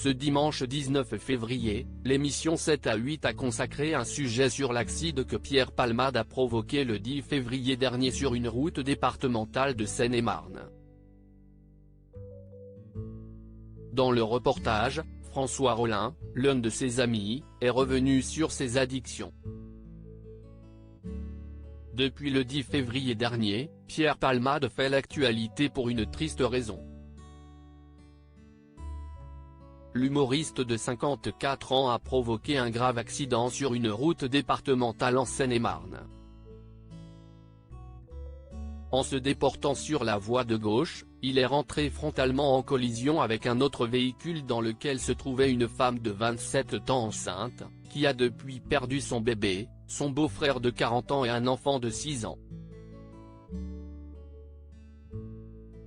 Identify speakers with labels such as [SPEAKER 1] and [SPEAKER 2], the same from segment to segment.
[SPEAKER 1] Ce dimanche 19 février, l'émission 7 à 8 a consacré un sujet sur l'accident que Pierre Palmade a provoqué le 10 février dernier sur une route départementale de Seine-et-Marne. Dans le reportage, François Rollin, l'un de ses amis, est revenu sur ses addictions. Depuis le 10 février dernier, Pierre Palmade fait l'actualité pour une triste raison. L'humoriste de 54 ans a provoqué un grave accident sur une route départementale en Seine-et-Marne. En se déportant sur la voie de gauche, il est rentré frontalement en collision avec un autre véhicule dans lequel se trouvait une femme de 27 ans enceinte, qui a depuis perdu son bébé, son beau-frère de 40 ans et un enfant de 6 ans.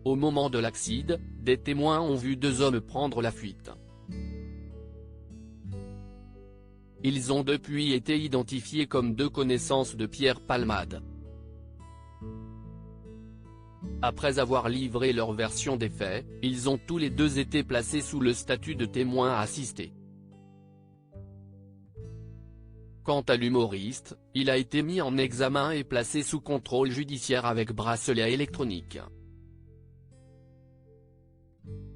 [SPEAKER 1] Au moment de l'accident, des témoins ont vu deux hommes prendre la fuite. Ils ont depuis été identifiés comme deux connaissances de Pierre Palmade. Après avoir livré leur version des faits, ils ont tous les deux été placés sous le statut de témoins assistés. Quant à l'humoriste, il a été mis en examen et placé sous contrôle judiciaire avec bracelet électronique.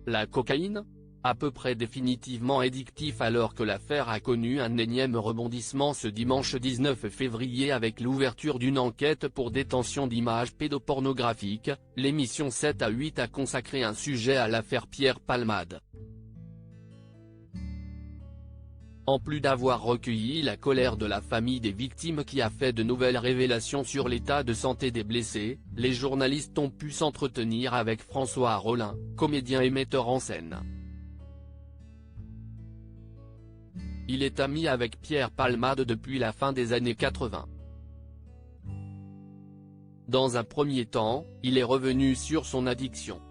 [SPEAKER 1] La cocaïne ? À peu près définitivement addictif alors que l'affaire a connu un énième rebondissement ce dimanche 19 février avec l'ouverture d'une enquête pour détention d'images pédopornographiques, l'émission 7 à 8 a consacré un sujet à l'affaire Pierre Palmade. En plus d'avoir recueilli la colère de la famille des victimes qui a fait de nouvelles révélations sur l'état de santé des blessés, les journalistes ont pu s'entretenir avec François Rollin, comédien et metteur en scène. Il est ami avec Pierre Palmade depuis la fin des années 80. Dans un premier temps, il est revenu sur son addiction.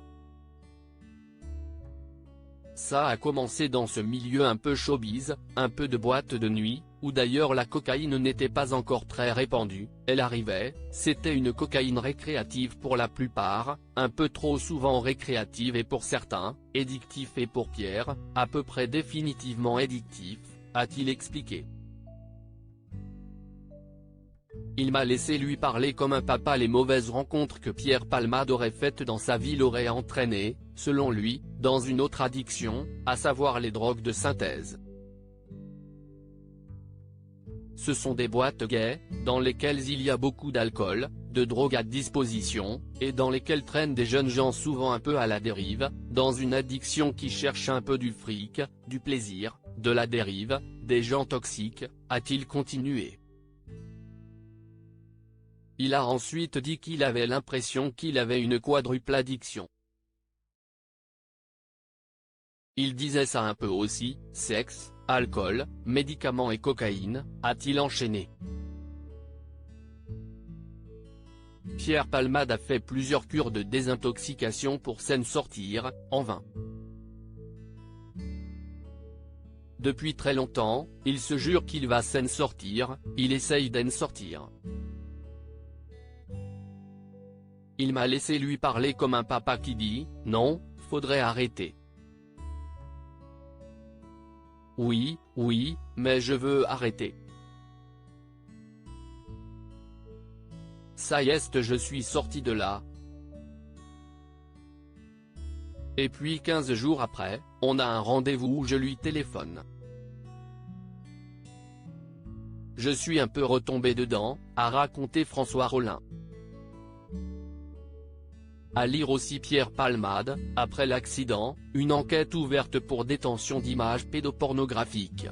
[SPEAKER 1] Ça a commencé dans ce milieu un peu showbiz, un peu de boîte de nuit, où d'ailleurs la cocaïne n'était pas encore très répandue, elle arrivait, c'était une cocaïne récréative pour la plupart, un peu trop souvent récréative et pour certains, addictif et pour Pierre, à peu près définitivement addictif, a-t-il expliqué. Il m'a laissé lui parler comme un papa. Les mauvaises rencontres que Pierre Palmade aurait faites dans sa vie l'auraient entraîné, selon lui, dans une autre addiction, à savoir les drogues de synthèse. Ce sont des boîtes gays, dans lesquelles il y a beaucoup d'alcool, de drogue à disposition, et dans lesquelles traînent des jeunes gens souvent un peu à la dérive, dans une addiction qui cherche un peu du fric, du plaisir, de la dérive, des gens toxiques, a-t-il continué. Il a ensuite dit qu'il avait l'impression qu'il avait une quadruple addiction. Il disait ça un peu aussi, sexe, alcool, médicaments et cocaïne, a-t-il enchaîné. Pierre Palmade a fait plusieurs cures de désintoxication pour s'en sortir, en vain. Depuis très longtemps, il se jure qu'il va s'en sortir, il essaye d'en sortir. Il m'a laissé lui parler comme un papa qui dit « Non, faudrait arrêter. Oui, mais je veux arrêter. Ça y est, je suis sorti de là. » Et puis 15 jours après, on a un rendez-vous où je lui téléphone. Je suis un peu retombé dedans, a raconté François Rollin. À lire aussi Pierre Palmade, après l'accident, une enquête ouverte pour détention d'images pédopornographiques.